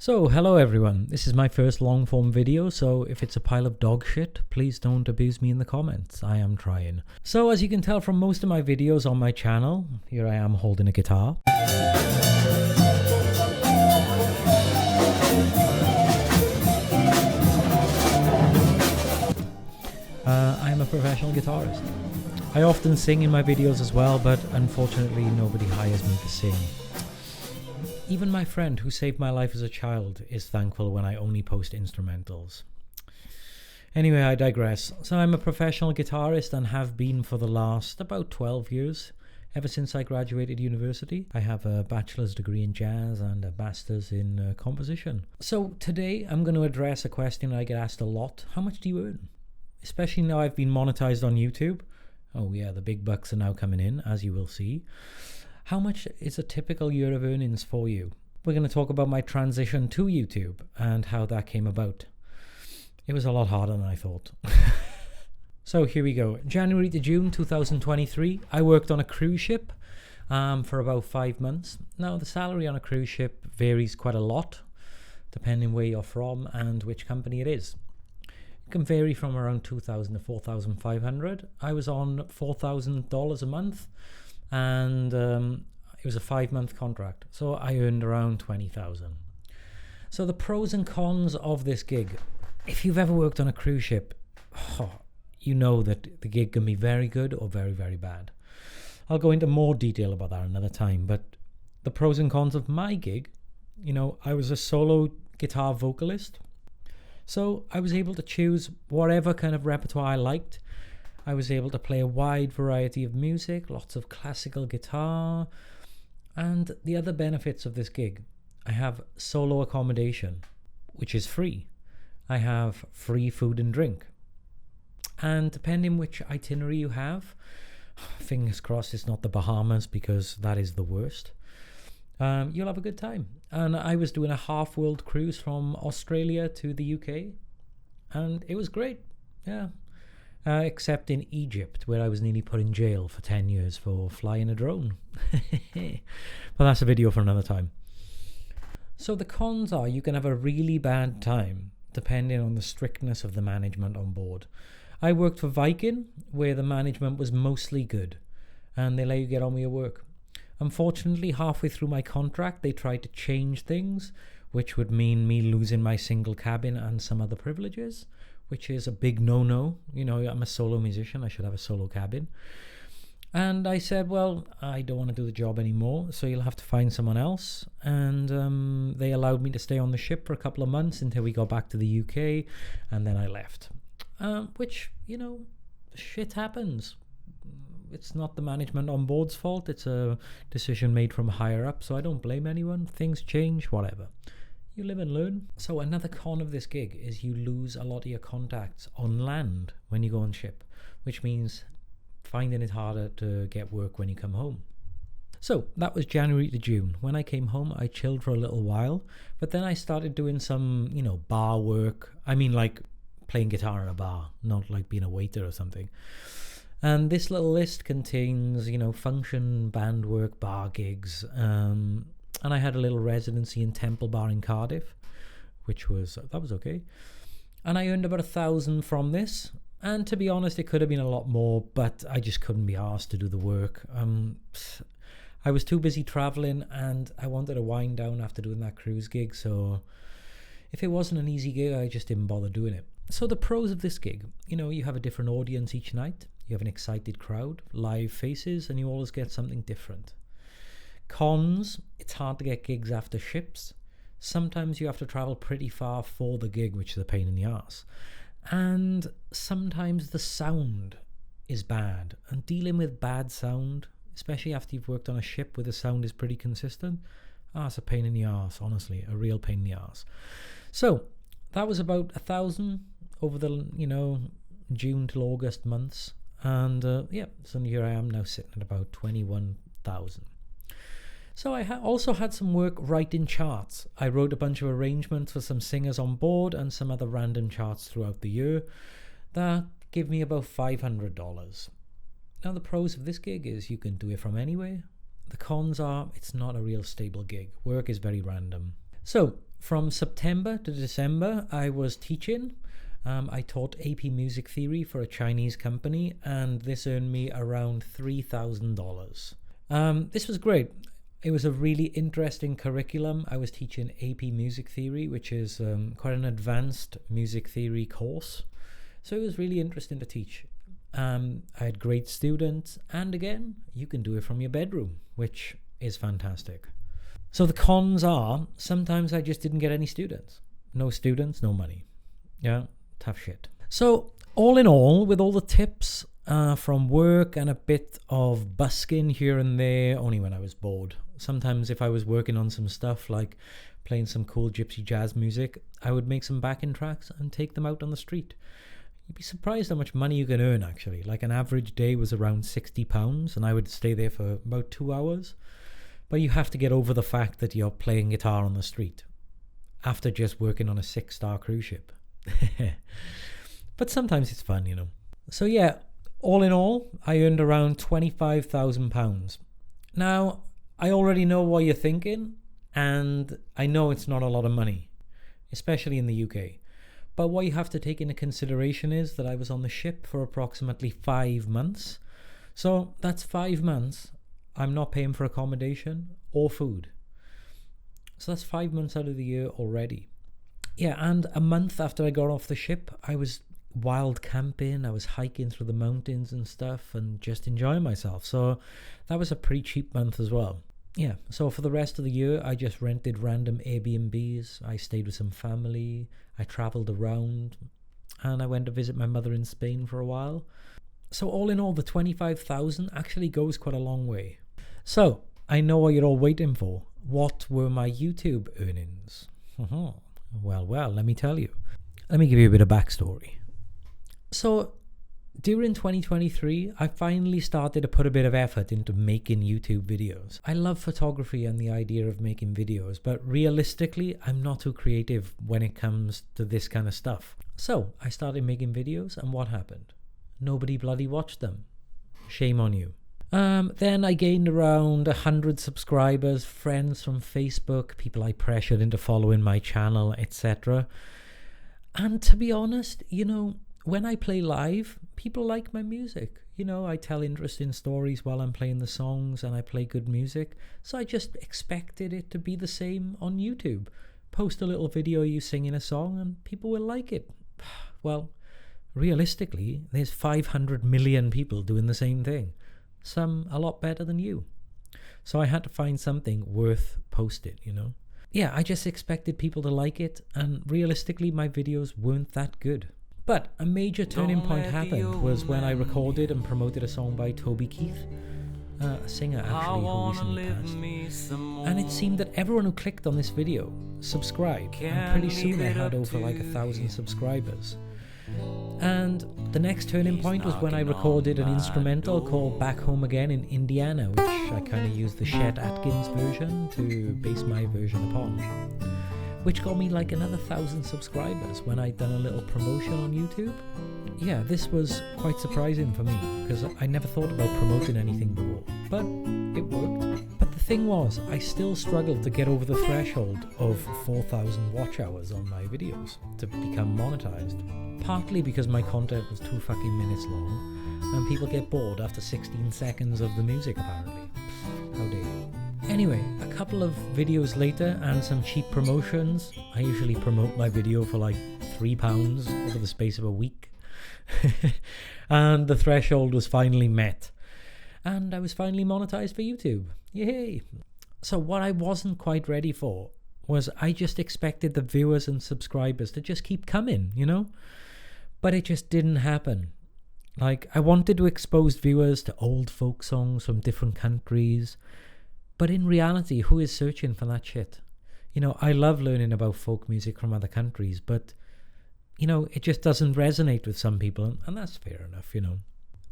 So, hello everyone. This is my first long form video, so if it's a pile of dog shit, please don't abuse me in the comments. I am trying. So, as you can tell from most of my videos on my channel, here I am holding a guitar. I'm a professional guitarist. I often sing in my videos as well, but unfortunately nobody hires me to sing. Even my friend who saved my life as a child is thankful when I only post instrumentals. Anyway, I digress. So I'm a professional guitarist and have been for the last about 12 years, ever since I graduated university. I have a bachelor's degree in jazz and a master's in composition. So today I'm going to address a question I get asked a lot. How much do you earn? Especially now I've been monetized on YouTube. Oh yeah, the big bucks are now coming in, as you will see. How much is a typical year of earnings for you? We're going to talk about my transition to YouTube and how that came about. It was a lot harder than I thought. So here we go. January to June 2023, I worked on a cruise ship for about 5 months. Now the salary on a cruise ship varies quite a lot depending where you're from and which company it is. It can vary from around $2,000 to $4,500. I was on $4,000 a month. And it was a 5-month contract, so I earned around $20,000. So the pros and cons of this gig: if you've ever worked on a cruise ship, you know that the gig can be very good or very, very bad. I'll go into more detail about that another time, but the pros and cons of my gig, I was a solo guitar vocalist, so I was able to choose whatever kind of repertoire I liked. I was able to play a wide variety of music, lots of classical guitar, and the other benefits of this gig: I have solo accommodation, which is free. I have free food and drink. And depending which itinerary you have, fingers crossed it's not the Bahamas because that is the worst, you'll have a good time. And I was doing a half-world cruise from Australia to the UK, and it was great, yeah. Except in Egypt, where I was nearly put in jail for 10 years for flying a drone. But that's a video for another time. So the cons are you can have a really bad time depending on the strictness of the management on board. I worked for Viking, where the management was mostly good and they let you get on with your work. Unfortunately, halfway through my contract, they tried to change things, which would mean me losing my single cabin and some other privileges, which is a big no-no. I'm a solo musician. I should have a solo cabin. And I said, well, I don't want to do the job anymore, so you'll have to find someone else. And they allowed me to stay on the ship for a couple of months until we got back to the UK, and then I left. Which, shit happens. It's not the management on board's fault. It's a decision made from higher up, so I don't blame anyone. Things change, whatever. You live and learn. So another con of this gig is you lose a lot of your contacts on land when you go on ship, which means finding it harder to get work when you come home. So that was January to June. When I came home, I chilled for a little while, but then I started doing some, bar work. I mean, like playing guitar in a bar, not like being a waiter or something. And this little list contains, function, band work, bar gigs, and I had a little residency in Temple Bar in Cardiff, that was okay. And I earned about $1,000 from this. And to be honest, it could have been a lot more, but I just couldn't be asked to do the work. I was too busy traveling and I wanted to wind down after doing that cruise gig. So if it wasn't an easy gig, I just didn't bother doing it. So the pros of this gig, you have a different audience each night. You have an excited crowd, live faces, and you always get something different. Cons: it's hard to get gigs after ships. Sometimes you have to travel pretty far for the gig, which is a pain in the ass. And sometimes the sound is bad. And dealing with bad sound, especially after you've worked on a ship where the sound is pretty consistent, it's a pain in the ass, honestly, a real pain in the ass. So that was about $1,000 over the, June till August months. And so here I am now sitting at about $21,000. So I also had some work writing charts. I wrote a bunch of arrangements for some singers on board and some other random charts throughout the year. That gave me about $500. Now the pros of this gig is you can do it from anywhere. The cons are it's not a real stable gig. Work is very random. So from September to December, I was teaching. I taught AP Music Theory for a Chinese company, and this earned me around $3,000. This was great. It was a really interesting curriculum. I was teaching AP Music Theory, which is quite an advanced music theory course. So it was really interesting to teach. I had great students, and again, you can do it from your bedroom, which is fantastic. So the cons are, sometimes I just didn't get any students. No students, no money. Yeah, tough shit. So all in all, with all the tips from work and a bit of busking here and there, only when I was bored. Sometimes if I was working on some stuff like playing some cool gypsy jazz music, I would make some backing tracks and take them out on the street. You'd be surprised how much money you can earn, actually. Like an average day was around £60, and I would stay there for about 2 hours. But you have to get over the fact that you're playing guitar on the street after just working on a 6-star cruise ship. But sometimes it's fun, you know. So yeah, all in all, I earned around £25,000. Now, I already know what you're thinking, and I know it's not a lot of money, especially in the UK. But what you have to take into consideration is that I was on the ship for approximately 5 months. So that's 5 months. I'm not paying for accommodation or food. So that's 5 months out of the year already. Yeah, and a month after I got off the ship, I was wild camping. I was hiking through the mountains and stuff and just enjoying myself. So that was a pretty cheap month as well. Yeah, so for the rest of the year, I just rented random Airbnbs. I stayed with some family. I traveled around, and I went to visit my mother in Spain for a while. So all in all, the 25,000 actually goes quite a long way. So I know what you're all waiting for. What were my YouTube earnings? Well, let me tell you. Let me give you a bit of backstory. So during 2023, I finally started to put a bit of effort into making YouTube videos. I love photography and the idea of making videos, but realistically, I'm not too creative when it comes to this kind of stuff. So I started making videos, and what happened? Nobody bloody watched them. Shame on you. Then I gained around 100 subscribers, friends from Facebook, people I pressured into following my channel, etc. And to be honest, you know, when I play live, people like my music. You know, I tell interesting stories while I'm playing the songs, and I play good music. So I just expected it to be the same on YouTube. Post a little video of you singing a song and people will like it. Well, realistically, there's 500 million people doing the same thing. Some a lot better than you. So I had to find something worth posting, you know. Yeah, I just expected people to like it, and realistically my videos weren't that good. But a major turning point happened was when I recorded and promoted a song by Toby Keith, a singer actually who recently passed. And it seemed that everyone who clicked on this video subscribed, and pretty soon I had over like 1,000 subscribers. And the next turning point was when I recorded an instrumental called Back Home Again in Indiana, which I kind of used the Chet Atkins version to base my version upon, which got me like another 1,000 subscribers when I'd done a little promotion on YouTube. Yeah, this was quite surprising for me because I never thought about promoting anything before, but it worked. But the thing was, I still struggled to get over the threshold of 4,000 watch hours on my videos to become monetized. Partly because my content was 2 fucking minutes long, and people get bored after 16 seconds of the music apparently. How dare you. Anyway, a couple of videos later and some cheap promotions. I usually promote my video for like £3 over the space of a week. And the threshold was finally met. And I was finally monetized for YouTube. Yay! So what I wasn't quite ready for was I just expected the viewers and subscribers to just keep coming, you know? But it just didn't happen. Like, I wanted to expose viewers to old folk songs from different countries. But in reality, who is searching for that shit? You know, I love learning about folk music from other countries, but, you know, it just doesn't resonate with some people, and that's fair enough, you know.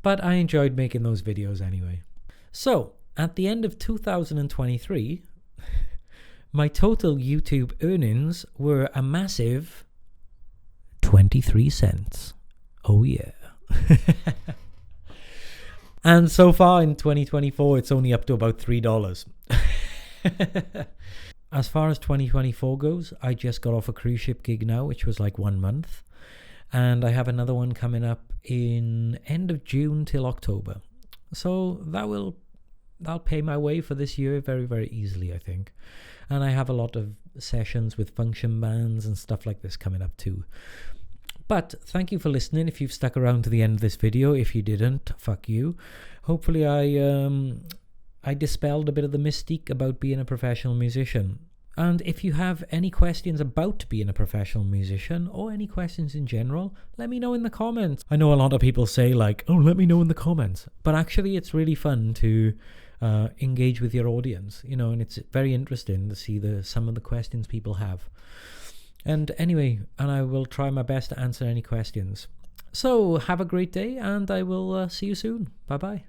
But I enjoyed making those videos anyway. So, at the end of 2023, my total YouTube earnings were a massive 23 cents. Oh yeah. And so far in 2024, it's only up to about $3. As far as 2024 goes, I just got off a cruise ship gig now, which was like 1 month. And I have another one coming up in end of June till October. So that'll pay my way for this year very, very easily, I think. And I have a lot of sessions with function bands and stuff like this coming up too. But thank you for listening. If you've stuck around to the end of this video, if you didn't, fuck you. Hopefully I dispelled a bit of the mystique about being a professional musician. And if you have any questions about being a professional musician or any questions in general, let me know in the comments. I know a lot of people say like, oh, let me know in the comments. But actually it's really fun to engage with your audience, you know, and it's very interesting to see some of the questions people have. And anyway, and I will try my best to answer any questions. So have a great day, and I will see you soon. Bye-bye.